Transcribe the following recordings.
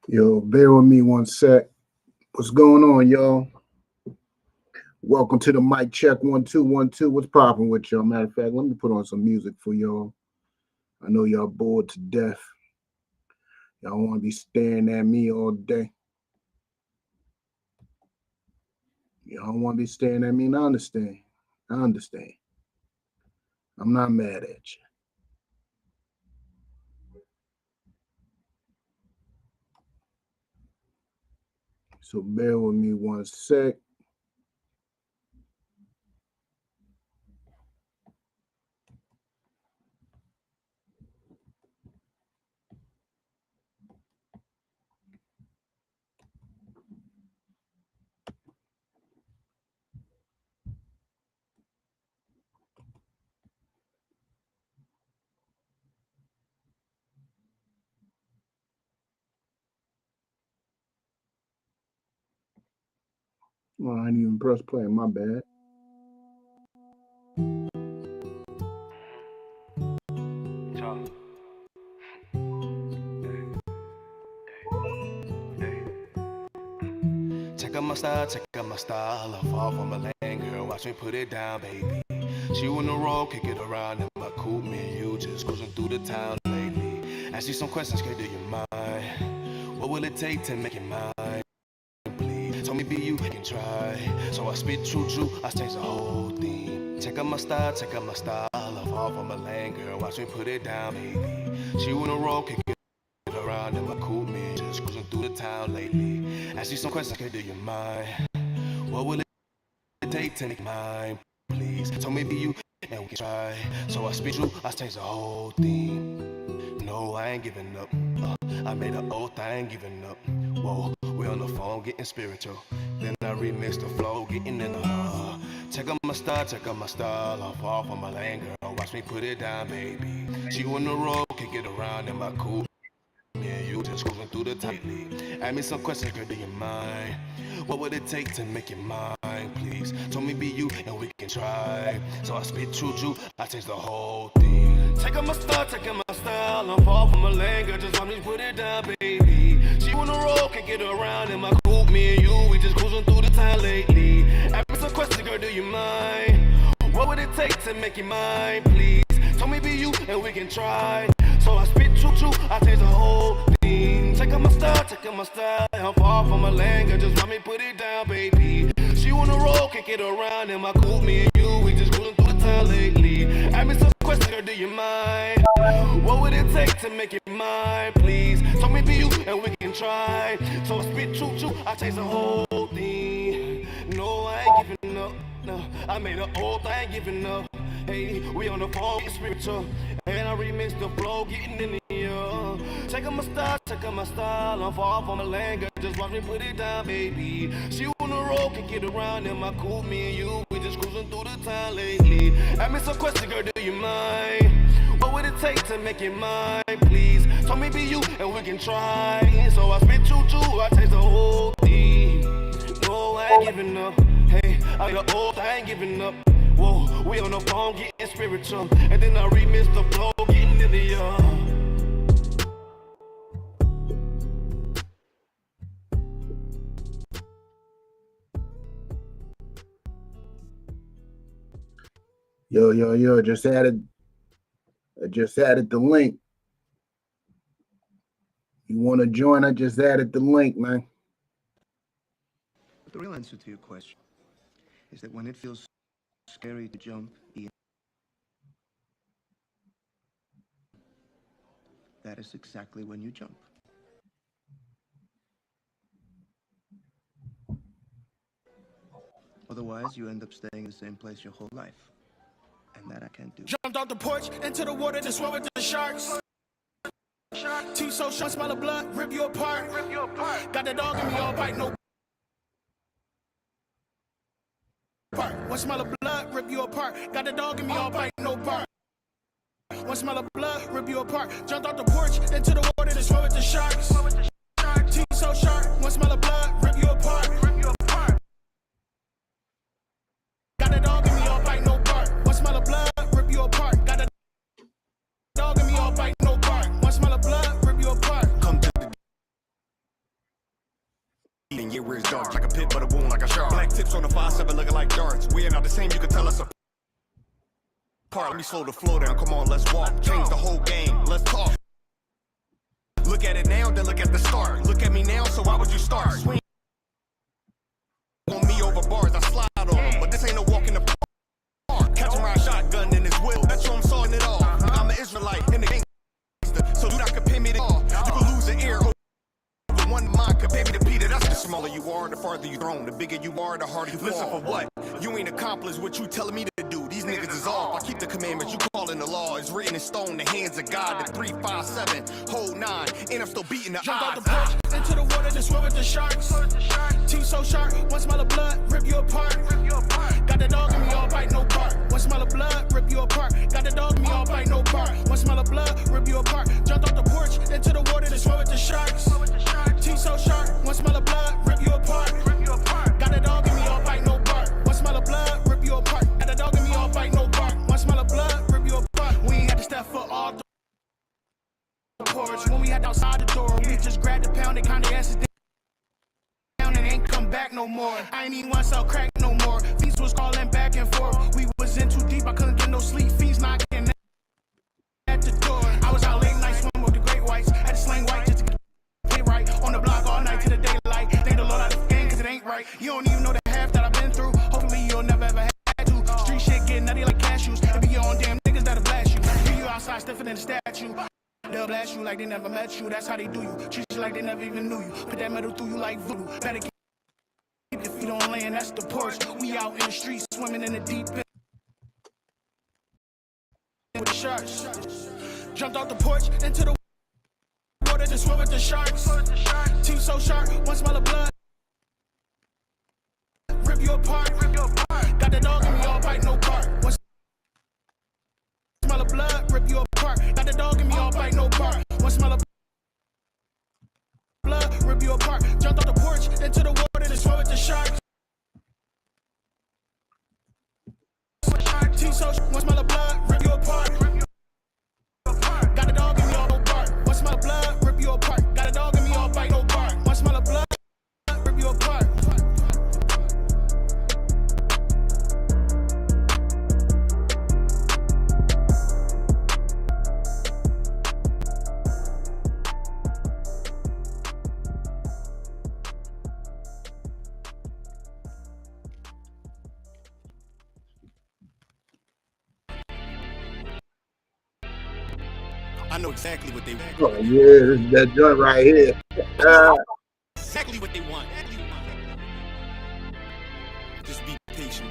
Yo, bear with me one sec. What's going on, y'all? Welcome to the mic check 1 2 1 2. What's popping with y'all? Matter of fact, let me put on some music for y'all. I know y'all bored to death. Y'all want to be staring at me all day. Y'all don't want to be staring at me, and I understand. I understand. I'm not mad at you. So bear with me one sec. Well, I didn't even press play. My bad. Check out my style. I fall from a lane, girl. Watch me put it down, baby. She on the road, kick it around in my coupe. Me and you just cruising through the town lately. Ask you some questions, girl, do you mind? What will it take to make it mine? Please, tell me be you, can try. So I spit true, I change the whole thing. Check out my style. I fall from a lane, girl. Watch me put it down, baby. She on the road, kick it around in my coupe. Me just cruising through the town lately. Ask you some questions, girl, do you mind? What will it take to make mine? Please, tell me be you, and we can try. So I speak true, I change the whole thing. No, I ain't giving up. I made an oath, I ain't giving up. Whoa, we on the phone getting spiritual. Then I remix the flow, getting in the check out my style. I fall from my lane, girl. Watch me put it down, baby. She on the road, kick it around in my coupe. Yeah, you just cruising through the tightly. Ask me some questions, girl, do you mind? What would it take to make it mine, please? Tell me be you, and we can try. So I spit true, I change the whole thing. Check out my style. I'm far from a lane, girl, just let me put it down, baby. She on the road, can get around in my coupe. Me and you, we just cruising through the town lately. Ask me some questions, girl, do you mind? What would it take to make it mine, please? Tell me be you, and we can try. So I spit true, I change the whole thing. Check out my style. I'm far from a lane, girl, just let me put it down, baby. She on the road, kick it around in my coupe. Me and you, we just cruising through the town lately. Ask me some questions, girl, do you mind? What would it take to make it mine, please? Tell me be you, and we can try. So I spit true, I change the whole thing. No, I ain't giving up. No, I made an oath, I ain't giving up. Hey, we on the phone, get spiritual. And I remix the flow, getting in the air. Check out my style. I'm far from a lane, girl. Just watch me put it down, baby. She on the road, can get around in my coupe. Me and you, we just cruising through the town lately. Ask me some questions, girl, do you mind? What would it take to make it mine, please? Tell me be you, and we can try. So I spit true, I taste the whole thing. No, I ain't giving up. Hey, I got oath, I ain't giving up. Whoa, we on the phone getting spiritual. And then I remix the flow, getting in the Yo, I just added the link. You want to join? I just added the link, man. The real answer to your question is that when it feels scary to jump, that is exactly when you jump. Otherwise, you end up staying in the same place your whole life. And that I can't do. Jumped off the porch into the water to swim with the sharks. Two so short, smell of blood, rip you apart. Got the dog in me all bite, no part. One smell of blood, rip you apart. Got the dog in me all bite, no part. One smell of blood, rip you apart. Jumped off the porch into the water to swim with the sharks. Two so sharp, one smell of blood, rip you apart. Got the dog in me all bite, no part. One smell of blood, rip you apart. Got the dog in me all bite, no part. One smell of blood, rip you apart. Come to the where it's dark, like a pit, but a wound like a shark. Black tips on the 5-7 looking like darts. We ain't not the same, you can tell us apart. Let me slow the flow down, come on, let's walk. Change the whole game, let's talk. Look at it now, then look at the start. Look at me now, so why would you start? Swing on me over bars, I slide on them, but this ain't no walk in the park. Catch him around shotgun in his will, that's why I'm sawing it off. I'm an Israelite in the gangster, so do not compare me to all. You can lose an ear over one mind, compare me to Peter. That's the smaller you are, the farther you thrown. The bigger you are, the harder you fall. Listen for what? You ain't accomplished what you telling me to do. These niggas is off. I keep the commandments, you calling the law. It's written in stone, the hands of God. The 3, 5, 7, hold 9, and I'm still beating the Jump odds. out the porch, into the water, then swim with the sharks. Teeth so sharp, one smell of blood, rip you apart. Got the dog in me, all bite, no bark. One smell of blood, rip you apart. Got the dog in me, all bite, no bark. One smell of blood, rip you apart. Jumped off the porch, into the water, then swim with the sharks. Teeth so sharp, one smell of blood, rip you apart. Got the dog in me, all bite, no bark. One smell of blood, rip you apart. Got the dog in me, all bite, no bark. One smell of blood, rip you apart. We ain't had to step foot off the porch. When we had outside the door, we just grabbed the pound and counted asses down and ain't come back no more. I ain't even want to sell crack no more. Fiends was calling back and forth. We was in too deep, I couldn't get no sleep. Fiends knocking at the door. I was out late night swimming with the great whites. Had to slang white just to get it right. On the block all night to the daylight. Thank the Lord out of the game cause it ain't right. You don't even know the half that I've been through. Hopefully you'll never ever have to. Street shit get nutty like cashews. It be your own damn niggas that'll blast you. Leave you outside stiffer than a statue. They'll blast you like they never met you. That's how they do you. Treat you like they never even knew you. Put that metal through you like voodoo. Better keep your feet on land. That's the porch. We out in the streets swimming in the deep end with the sharks. Jumped off the porch into the water to swim with the sharks. Teeth so sharp, one smell of blood, rip you apart. Got the dog in me, all bite, no bark. One smell of blood, rip you apart. Got the dog in me, all bite, no bark. One smell of blood, rip you apart. Jumped off the porch into the water to swim with the sharks. Teeth so sharp, one smell of blood, rip you apart. Got the dog in me, all no bark. One smell of blood, rip you apart. Got a dog in me, all bite, no bark. One smell of blood, rip you apart. I know exactly what they want. Oh yeah, this is that joint right here. Exactly what they want. Just be patient.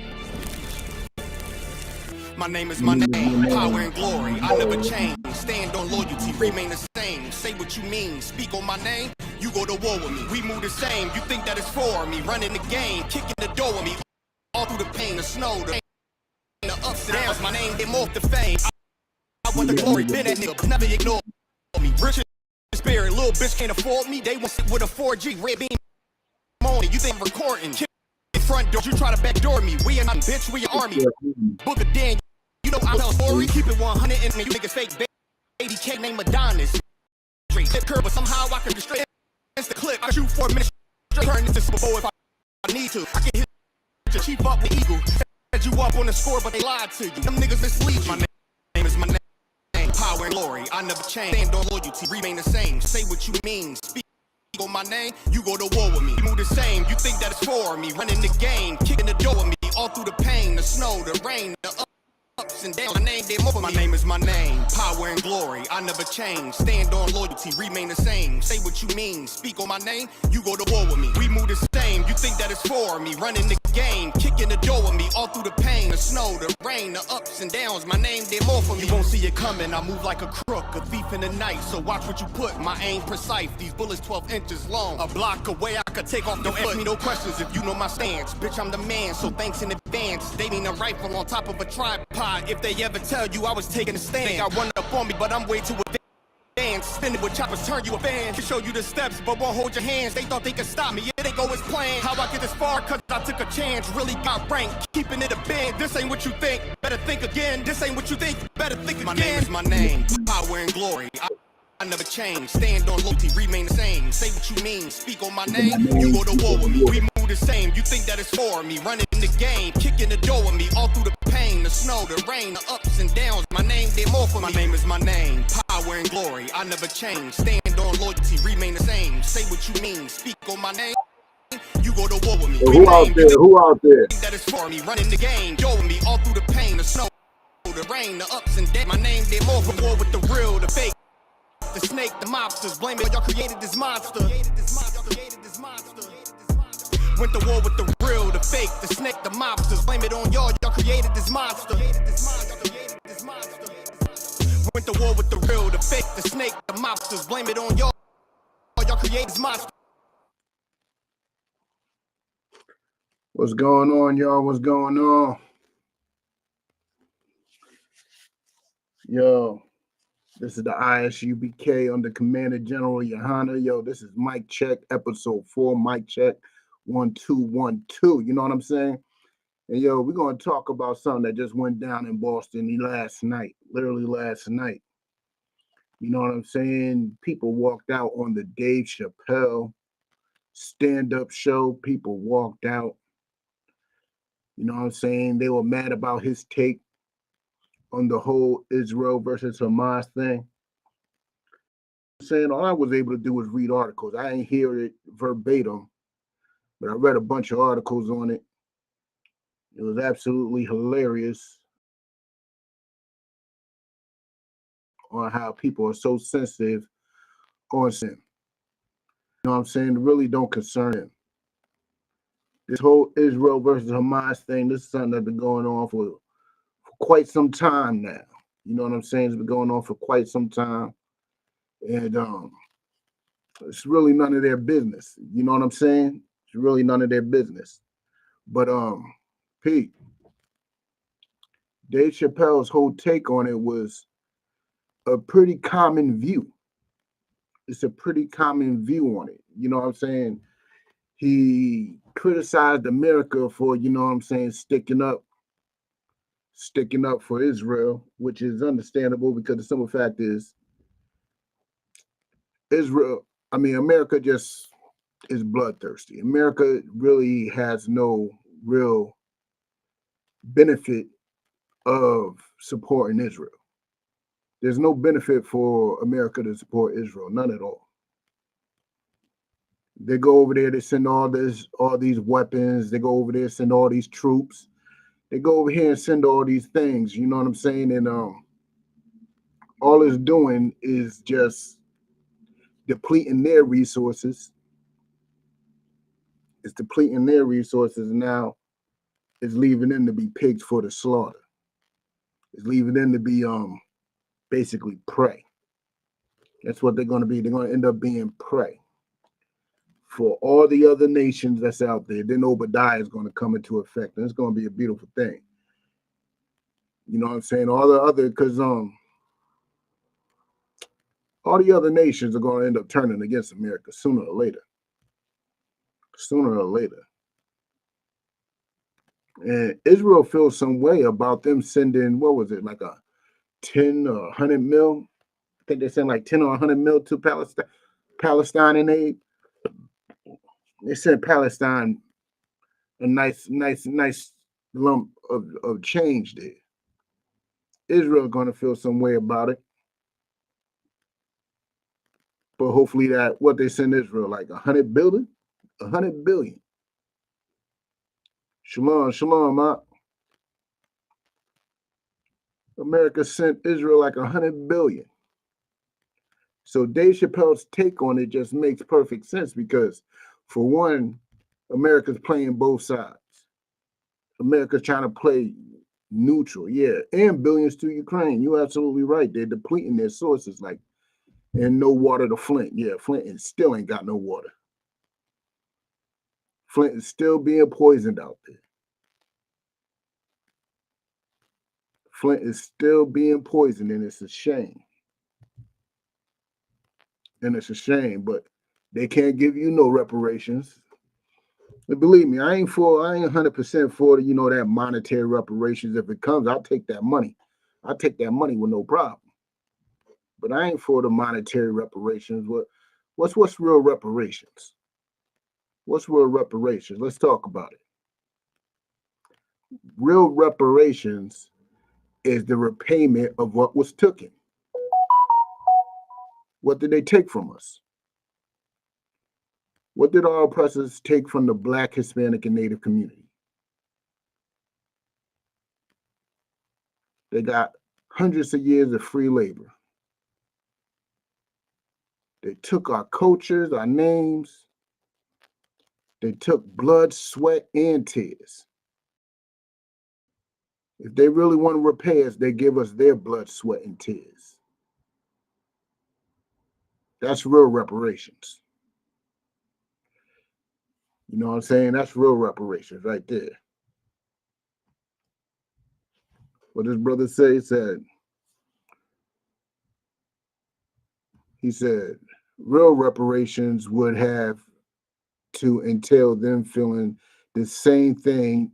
My name is my name, power and glory. I never change. Stand on loyalty, remain the same. Say what you mean, speak on my name. You go to war with me. We move the same. You think that it's for me? Running the game, kicking the door with me. All through the pain, the snow, the ups and downs. My name, get more the fame. I want the glory, been that nigga, never ignore me. Rich in spirit, little bitch can't afford me. They want sit with a 4G, red beam on it. You think I'm recording? Kick in front door, you try to backdoor me. We ain't nothing, bitch, we your army. Book a Dan, you know I tell a story. Keep it 100 and me, you niggas fake baby cake named Adonis. Straight hip curve, but somehow I can restrain the clip. I shoot 4 minutes, turn into Super Bowl if I need to. I can hit to keep up the eagle. Said you up on the score, but they lied to you. Them niggas mislead you. My name is my name. Power and glory, I never change. Stand on loyalty, remain the same. Say what you mean, speak on my name. You go to war with me. You move the same. You think that it's for me? Running the game, kicking the door with me. All through the pain, the snow, the rain, the ups and downs. My name, they more. My name is my name. Power and glory, I never change. Stand on loyalty, remain the same. Say what you mean, speak on my name. You go to war with me. We move the same. You think that it's for me? Running the game, kicking the door with me. All through the pain, the snow, the rain, the ups and downs. My name, they more for me. You won't see it coming. I move like a crook, a thief in the night. So watch what you put. My aim precise. These bullets 12 inches long. A block away, I could take off. Don't ask me no questions if you know my stance. Bitch, I'm the man, so thanks in advance. They mean a rifle on top of a tripod. If they ever tell you I was taking a stand, think I run up on me, but I'm way too advanced. Spin it with choppers, turn you a fan. Can show you the steps, but won't hold your hands. They thought they could stop me, it ain't go as planned. How I get this far, cause I took a chance. Really got ranked, keeping it a band. This ain't what you think, better think again. This ain't what you think, better think again. My name is my name, power and glory. I I never change. Stand on loyalty, remain the same. Say what you mean, speak on my name. You go to war with me, we move the same. You think that it's for me, running the game, kicking the door with me, all through the pain, the snow, the rain, the ups and downs. My name, they more for me. My name is my name, power and glory. I never change. Stand on loyalty, remain the same. Say what you mean, speak on my name. You go to war with me. So who out there? Who out there? That is for me, running the game, yo with me, all through the pain, the snow, the rain, the ups and downs. My name, they more for war with the real, the fake, the snake, the mobsters. Blame it, y'all created this monster. Went to war with the real, the fake, the snake, the mobsters. Blame it on y'all, y'all created this monster. Went to war with the real, the fake, the snake, the mobsters. Blame it on y'all, y'all created this monster. What's going on, y'all? What's going on? Yo, this is the ISUPK under Commander General Johanna. Yo, this is Mic Check, episode 4, Mic Check 1212. You know what I'm saying? And yo, we're going to talk about something that just went down in Boston last night, literally last night. You know what I'm saying? People walked out on the Dave Chappelle stand-up show. People walked out. You know what I'm saying? They were mad about his take on the whole Israel versus Hamas thing. I'm saying all I was able to do was read articles. I didn't hear it verbatim, but I read a bunch of articles on it. It was absolutely hilarious on how people are so sensitive on sin. You know what I'm saying? It really don't concern him. This whole Israel versus Hamas thing, this is something that's been going on for quite some time now. You know what I'm saying? It's been going on for quite some time. And it's really none of their business. You know what I'm saying? It's really none of their business. But Pete, Dave Chappelle's whole take on it was a pretty common view. It's a pretty common view on it. You know what I'm saying? He criticized America for, you know what I'm saying, sticking up for Israel, which is understandable because the simple fact is America just is bloodthirsty. America really has no real benefit of supporting Israel. There's no benefit for America to support Israel, none at all. They go over there, they send all these weapons, they go over there, send all these troops. They go over here and send all these things, you know what I'm saying? And all it's doing is just depleting their resources. It's depleting their resources. Now it's leaving them to be pigs for the slaughter. It's leaving them to be basically prey. That's what they're going to be. They're going to end up being prey for all the other nations that's out there. Then Obadiah is going to come into effect, and it's going to be a beautiful thing. You know what I'm saying? Because all the other nations are going to end up turning against America sooner or later. Sooner or later. And Israel feels some way about them sending, what was it, like a 10 or 100 mil? I think they sent like 10 or 100 mil to Palestine in aid. They sent Palestine a nice lump of change there. Israel's going to feel some way about it. But hopefully what they send Israel, like 100 billion? 100 billion. Shalom, America sent Israel like 100 billion. So Dave Chappelle's take on it just makes perfect sense because, for one, America's playing both sides. America's trying to play neutral, yeah, and billions to Ukraine. You're absolutely right. They're depleting their sources, like, and no water to Flint. Yeah, Flint still ain't got no water. Flint is still being poisoned out there. Flint is still being poisoned, and it's a shame. But they can't give you no reparations. And believe me, I ain't 100% for that monetary reparations. If it comes, I'll take that money. I'll take that money with no problem. but I ain't for the monetary reparations. What's real reparations? What's real reparations? Let's talk about it. Real reparations is the repayment of what was taken. What did they take from us? What did our oppressors take from the Black, Hispanic, and Native community? They got hundreds of years of free labor. They took our cultures, our names. They took blood, sweat, and tears. If they really want to repay us, they give us their blood, sweat, and tears. That's real reparations. You know what I'm saying? That's real reparations right there. What this brother he said, real reparations would have to entail them feeling the same thing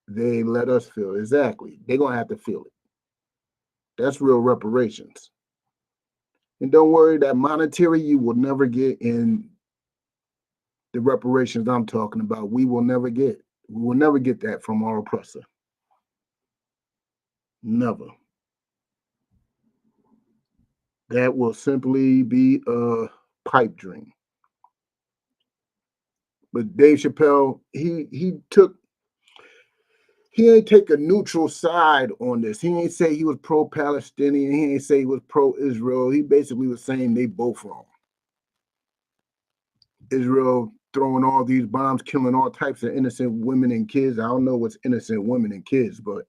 they let us feel. Exactly. They're going to have to feel it. That's real reparations. And don't worry, that monetary you will never get in the reparations I'm talking about. We will never get. We will never get that from our oppressor. Never. That will simply be a pipe dream. But Dave Chappelle, he ain't take a neutral side on this. He ain't say he was pro-Palestinian. He ain't say he was pro-Israel. He basically was saying they both wrong. Israel throwing all these bombs, killing all types of innocent women and kids. I don't know what's innocent women and kids, but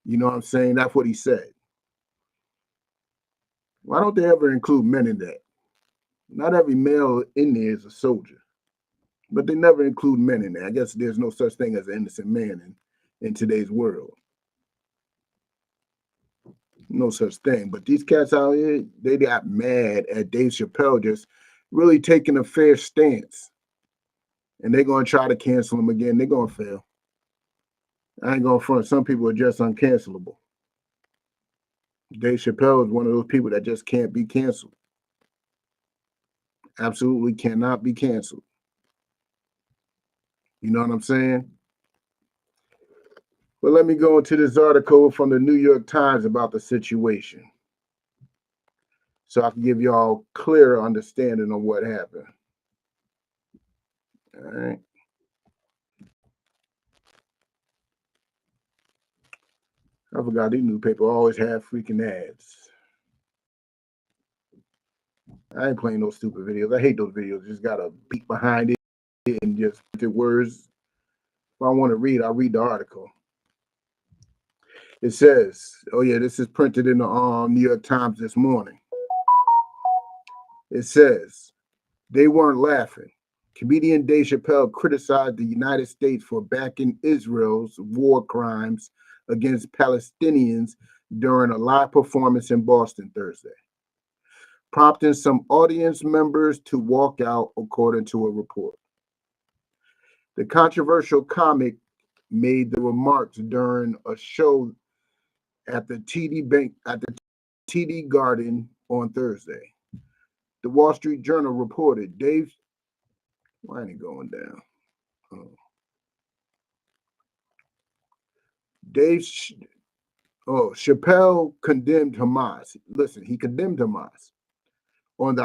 you know what I'm saying? That's what he said. Why don't they ever include men in that? Not every male in there is a soldier, but they never include men in there. I guess there's no such thing as an innocent man in today's world. No such thing. But these cats out here, they got mad at Dave Chappelle just really taking a fair stance. And they're going to try to cancel him again. They're going to fail. I ain't going to front. Some people are just uncancelable. Dave Chappelle is one of those people that just can't be canceled. Absolutely cannot be canceled. You know what I'm saying? Well, let me go into this article from the New York Times about the situation, so I can give y'all clearer understanding of what happened. All right. I forgot these newspapers always have freaking ads. I ain't playing those stupid videos. I hate those videos. Just got a beat behind it and just the words. If I want to read, I'll read the article. It says, oh yeah, this is printed in the New York Times this morning. It says, they weren't laughing. Comedian Dave Chappelle criticized the United States for backing Israel's war crimes against Palestinians during a live performance in Boston Thursday, prompting some audience members to walk out, according to a report. The controversial comic made the remarks during a show at the TD Garden on Thursday. The Wall Street Journal reported why ain't it going down? Chappelle condemned Hamas. Listen, he condemned Hamas on the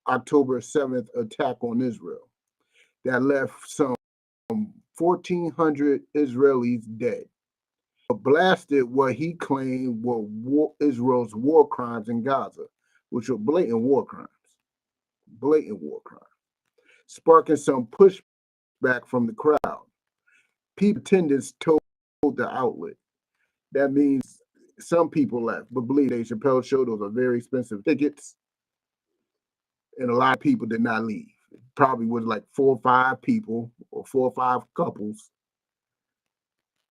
October 7th attack on Israel that left some 1,400 Israelis dead. Blasted what he claimed were Israel's war crimes in Gaza, which were blatant war crimes, sparking some pushback from the crowd. People attendants told the outlet. That means some people left, but believe Dave Chappelle show those are very expensive tickets, and a lot of people did not leave. It probably was like 4 or 5 people or 4 or 5 couples.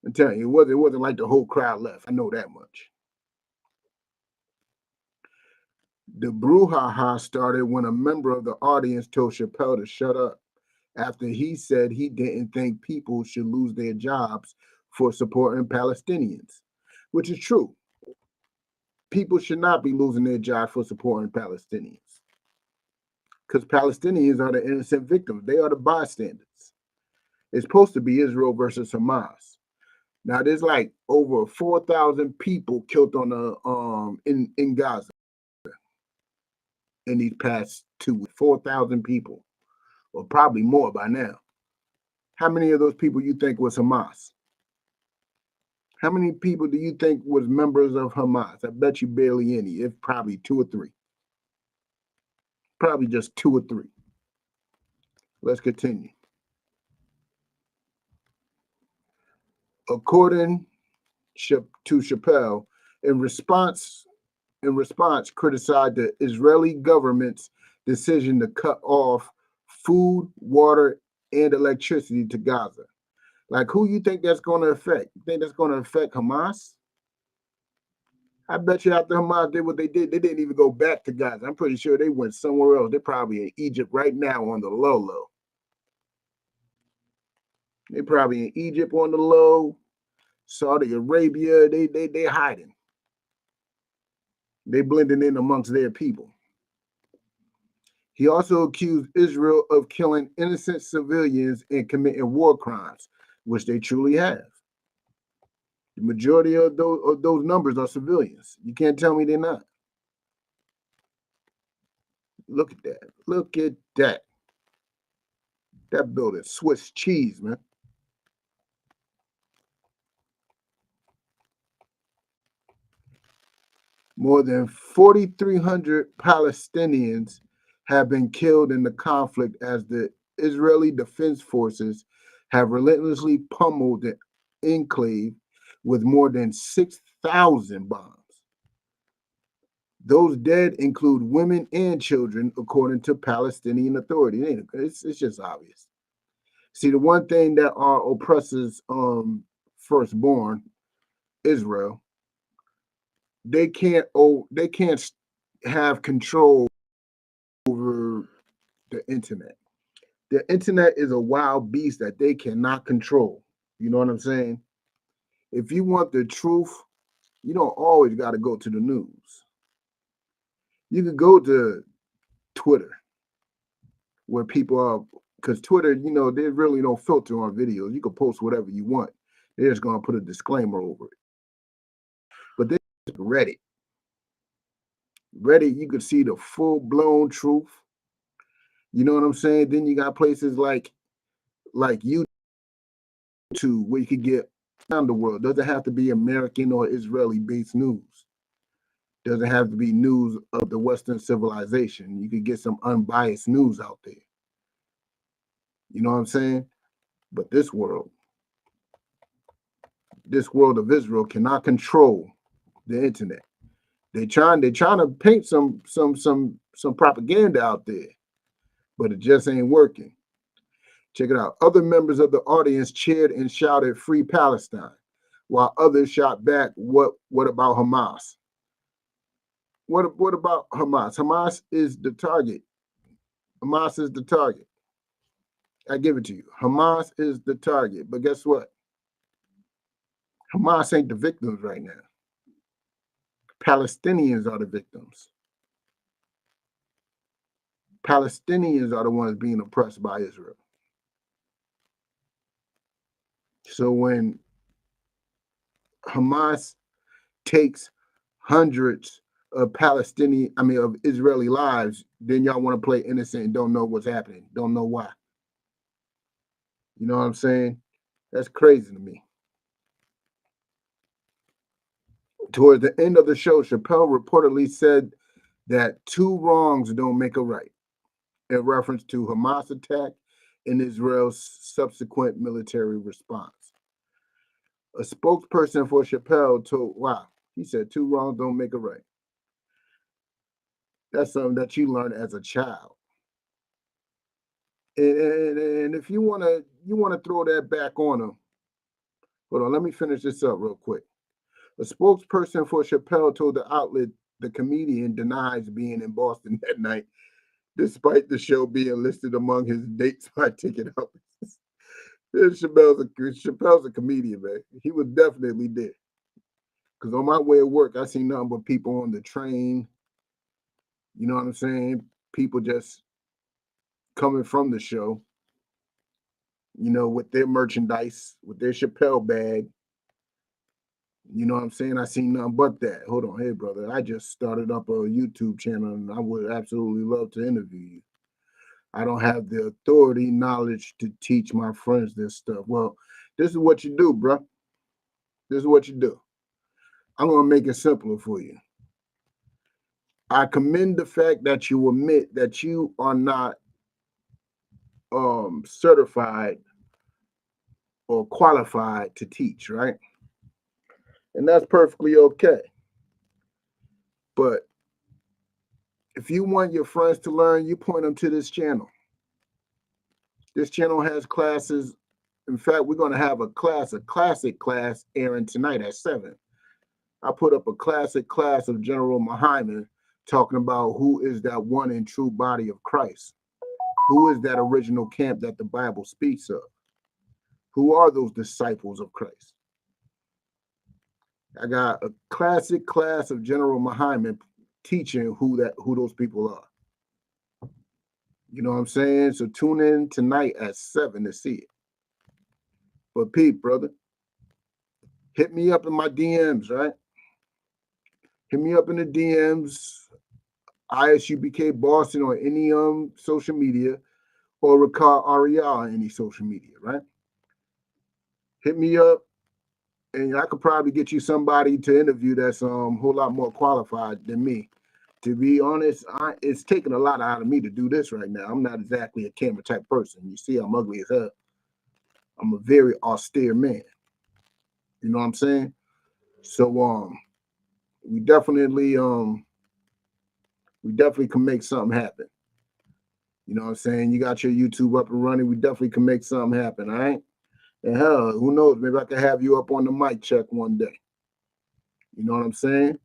I'm telling you, it wasn't like the whole crowd left. I know that much. The brouhaha started when a member of the audience told Chappelle to shut up after he said he didn't think people should lose their jobs for supporting Palestinians, which is true. people should not be losing their job for supporting Palestinians, because Palestinians are the innocent victims. They are the bystanders. It's supposed to be Israel versus Hamas. Now there's like over 4,000 people killed on the in Gaza in these past 2 weeks. 4,000 people, or probably more by now. How many of those people you think was Hamas? How many people do you think was members of Hamas? I bet you barely any. If probably 2 or 3. Probably just 2 or 3. Let's continue. According to Chappelle, in response, criticized the Israeli government's decision to cut off food, water, and electricity to Gaza. Like, who you think that's going to affect? You think that's going to affect Hamas? I bet you after Hamas did what they didn't even go back to Gaza. I'm pretty sure they went somewhere else. They're probably in Egypt right now on the low. They're probably in Egypt on the low. Saudi Arabia, they hiding. They blending in amongst their people. He also accused Israel of killing innocent civilians and committing war crimes, which they truly have. The majority of those numbers are civilians. You can't tell me they're not. Look at that. Look at that. That building, Swiss cheese, man. More than 4,300 Palestinians have been killed in the conflict as the Israeli Defense Forces have relentlessly pummeled the enclave with more than 6,000 bombs. Those dead include women and children, according to Palestinian Authority. It's just obvious. See, the one thing that our oppressors firstborn, Israel, they can't have control over the internet. The internet is a wild beast that they cannot control. You know what I'm saying? If you want the truth, you don't always got to go to the news. You could go to Twitter, where people are, because Twitter, they really don't filter on videos. You can post whatever you want. They're just going to put a disclaimer over it. But then Reddit, you could see the full-blown truth. You know what I'm saying? Then you got places like YouTube, where you could get around the world. Doesn't have to be American or Israeli-based news. Doesn't have to be news of the Western civilization. You could get some unbiased news out there. You know what I'm saying? But this world of Israel cannot control the internet. They're trying to paint some propaganda out there, but it just ain't working. Check it out. Other members of the audience cheered and shouted "Free Palestine," while others shot back, "What about Hamas?" What about Hamas? Hamas is the target. Hamas is the target. I give it to you. Hamas is the target. But guess what? Hamas ain't the victims right now. Palestinians are the victims. Palestinians are the ones being oppressed by Israel. So when Hamas takes hundreds of of Israeli lives, then y'all want to play innocent and don't know what's happening, don't know why. You know what I'm saying? That's crazy to me. Toward the end of the show, Chappelle reportedly said that 2 wrongs don't make a right, in reference to Hamas attack and Israel's subsequent military response. A spokesperson for Chappelle he said 2 wrongs don't make a right. That's something that you learn as a child. And if you want to throw that back on him, hold on, let me finish this up real quick. A spokesperson for Chappelle told the outlet the comedian denies being in Boston that night, despite the show being listed among his dates by ticket offices. Chappelle's a comedian, man. He was definitely there. Because on my way to work, I see nothing but people on the train. You know what I'm saying? People just coming from the show, you know, with their merchandise, with their Chappelle bag. You know what I'm saying? I seen nothing but that. Hold on. Hey, brother, I just started up a YouTube channel and I would absolutely love to interview you. I don't have the authority, knowledge to teach my friends this stuff. Well, this is what you do, bro. This is what you do. I'm going to make it simpler for you. I commend the fact that you admit that you are not certified or qualified to teach, right? And that's perfectly okay. But if you want your friends to learn, you point them to this channel. This channel has classes. In fact, we're going to have a classic class airing tonight at 7. I put up a classic class of General Muhammad talking about who is that one and true body of Christ. Who is that original camp that the Bible speaks of? Who are those disciples of Christ? I got a classic class of General Muhammad teaching who those people are. You know what I'm saying? So tune in tonight at 7 to see it. But Pete, brother, hit me up in my DMs, right? Hit me up in the DMs, ISUPK Boston on any social media, or Ricard Ariel on any social media, right? Hit me up, and I could probably get you somebody to interview that's a whole lot more qualified than me. To be honest, it's taking a lot out of me to do this right now. I'm not exactly a camera type person. You see, I'm ugly as hell. I'm a very austere man. You know what I'm saying? So we definitely can make something happen. You know what I'm saying? You got your YouTube up and running. We definitely can make something happen, all right? And hell, who knows? Maybe I can have you up on the mic check one day. You know what I'm saying?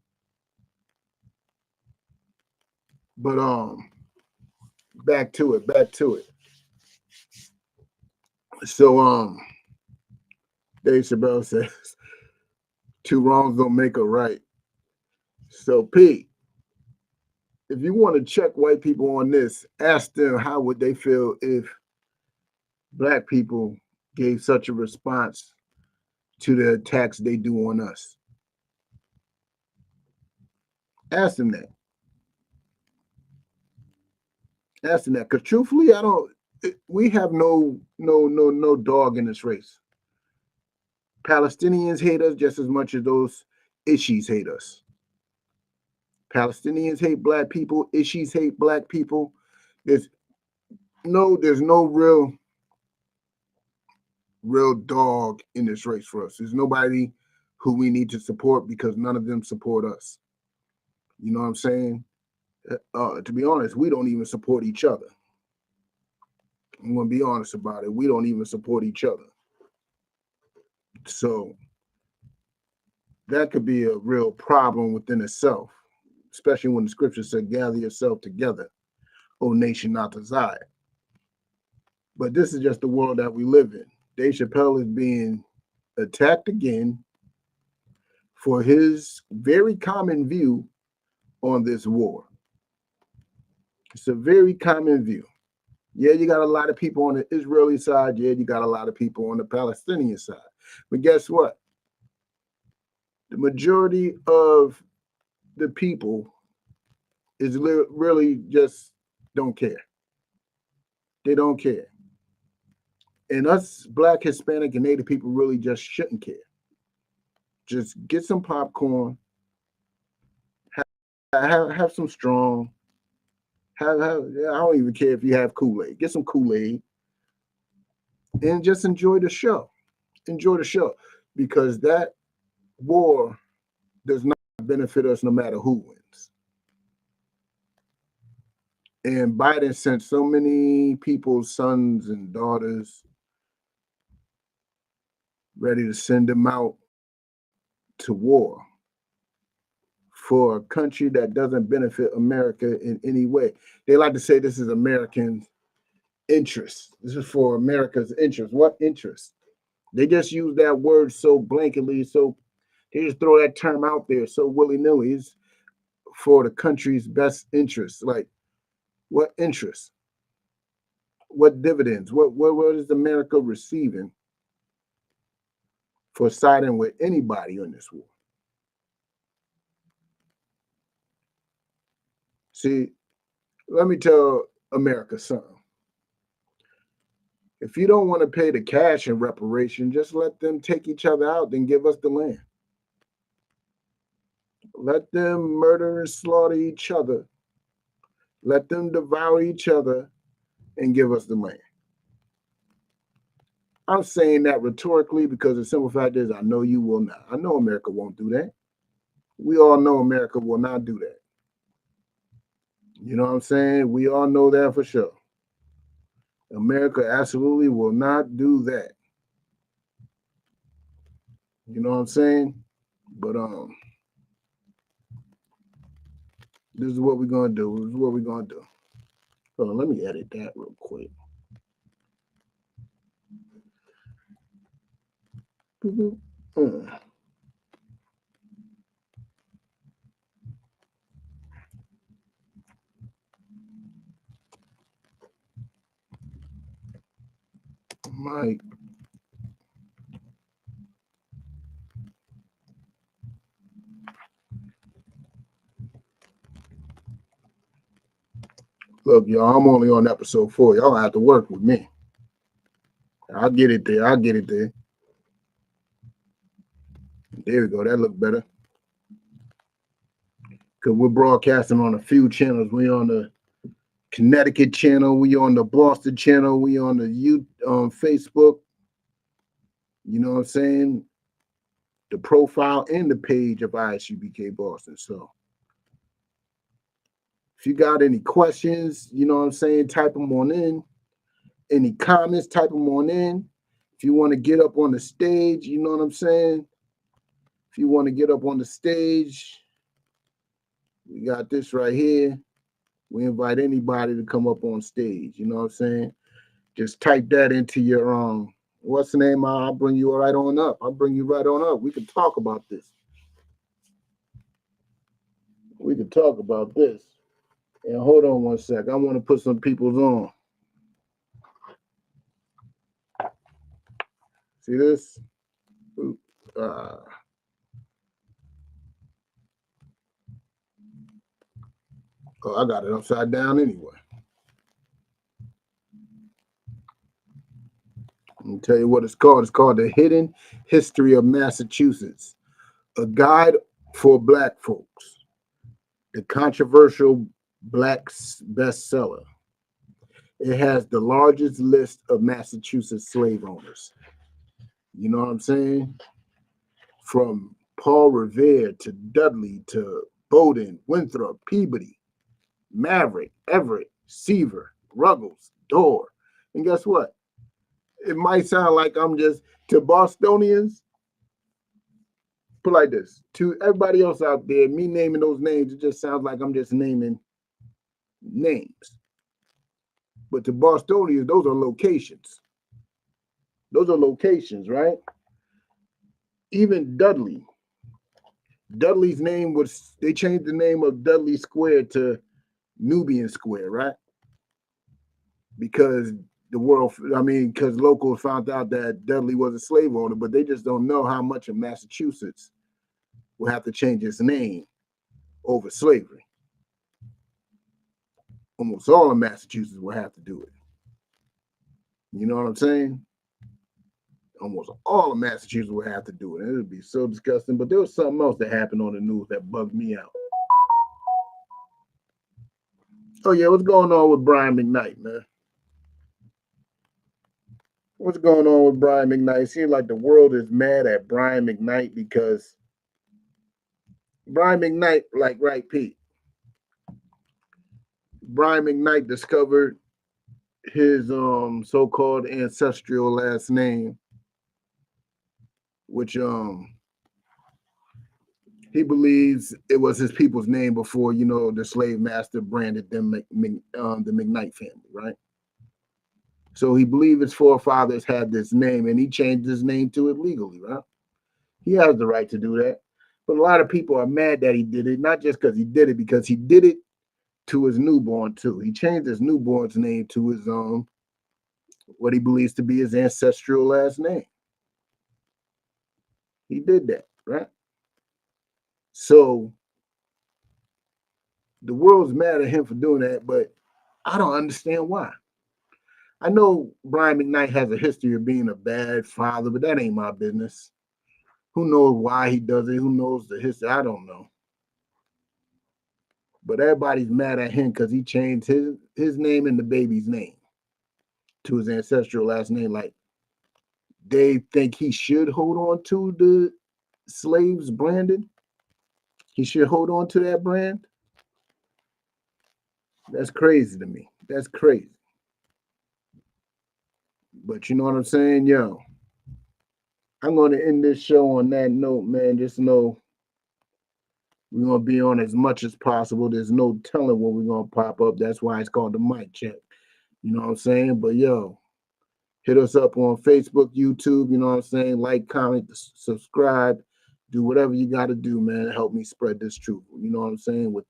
But back to it. So Dave Chappelle says 2 wrongs don't make a right. So Pete, if you want to check white people on this, ask them how would they feel if black people gave such a response to the attacks they do on us. Ask them that. Ask them that, because truthfully, we have no dog in this race. Palestinians hate us just as much as those Ishis hate us. Palestinians hate black people. Ishis hate black people. There's no real dog in this race for us. There's nobody who we need to support because none of them support us. You know what I'm saying? To be honest, we don't even support each other. I'm going to be honest about it. We don't even support each other. So that could be a real problem within itself, especially when the scripture said, gather yourself together, O nation not to Zion. But this is just the world that we live in. Dave Chappelle is being attacked again for his very common view on this war. It's a very common view. Yeah, you got a lot of people on the Israeli side. Yeah, you got a lot of people on the Palestinian side. But guess what? The majority of the people is really just don't care. They don't care. And us Black, Hispanic, and Native people really just shouldn't care. Just get some popcorn, have some strong, I don't even care if you have Kool-Aid. Get some Kool-Aid and just enjoy the show. Enjoy the show, because that war does not benefit us no matter who wins. And Biden sent so many people's sons and daughters ready to send them out to war for a country that doesn't benefit America in any way. They like to say this is American interest. This is for America's interest. What interest? They just use that word so blanketly, so They just throw that term out there so willy-nilly. It's for the country's best interests. Like, what interest? What dividends? What is America receiving for siding with anybody on this war? See, let me tell America something. If you don't want to pay the cash in reparation, just let them take each other out and give us the land. Let them murder and slaughter each other. Let them devour each other and give us the land. I'm saying that rhetorically because the simple fact is I know you will not. I know America won't do that. We all know America will not do that. You know what I'm saying? We all know that for sure. America absolutely will not do that. You know what I'm saying? But this is what we're gonna do. This is what we're gonna do. Hold on, let me edit that real quick. Mike. Look, y'all, I'm only on episode 4. Y'all have to work with me. I'll get it there. I'll get it there. There we go. That looked better. Because we're broadcasting on a few channels. We on the Connecticut channel. We on the Boston channel. We on the Facebook. You know what I'm saying? The profile and the page of ISUPK Boston. So if you got any questions, you know what I'm saying, type them on in. Any comments, type them on in. If you want to get up on the stage, you know what I'm saying? If you want to get up on the stage, we got this right here. We invite anybody to come up on stage, you know what I'm saying? Just type that into your what's the name? I'll bring you right on up. I'll bring you right on up. We can talk about this. We can talk about this. And hold on one sec. I want to put some people's on. See this? Oh, I got it upside down anyway. Let me tell you what it's called. It's called The Hidden History of Massachusetts, a guide for Black folks. The controversial Black bestseller. It has the largest list of Massachusetts slave owners. You know what I'm saying? From Paul Revere to Dudley to Bowdoin, Winthrop, Peabody, Maverick, Everett, Seaver, Ruggles, Dorr. And guess what? It might sound like I'm just, to Bostonians, put like this, to everybody else out there, me naming those names, it just sounds like I'm just naming names. But to Bostonians, those are locations. Those are locations, right? Even Dudley. Dudley's name was, they changed the name of Dudley Square to Nubian Square, right? Because because locals found out that Dudley was a slave owner, but they just don't know how much of Massachusetts will have to change its name over slavery. Almost all of Massachusetts will have to do it. You know what I'm saying? Almost all of Massachusetts will have to do it. It would be so disgusting. But there was something else that happened on the news that bugged me out. Oh, yeah, what's going on with Brian McKnight, man? What's going on with Brian McKnight? It seems like the world is mad at Brian McKnight because Brian McKnight, like, right, Pete? Brian McKnight discovered his so-called ancestral last name, which he believes it was his people's name before, you know, the slave master branded them the McKnight family, right? So he believed his forefathers had this name, and he changed his name to it legally, right? He has the right to do that. But a lot of people are mad that he did it, not just because he did it to his newborn too. He changed his newborn's name to his what he believes to be his ancestral last name. He did that, right? So the world's mad at him for doing that, but I don't understand why. I know Brian McKnight has a history of being a bad father, but that ain't my business. Who knows why he does it? Who knows the history? I don't know. But everybody's mad at him because he changed his name and the baby's name to his ancestral last name. Like, they think he should hold on to the slaves branding. He should hold on to that brand. That's crazy to me. That's crazy. But you know what I'm saying? Yo, I'm going to end this show on that note, man. Just know we're going to be on as much as possible. There's no telling when we're going to pop up. That's why it's called the mic check. You know what I'm saying? But yo, hit us up on Facebook, YouTube, you know what I'm saying? Like, comment, subscribe, do whatever you got to do, man. Help me spread this truth. You know what I'm saying? With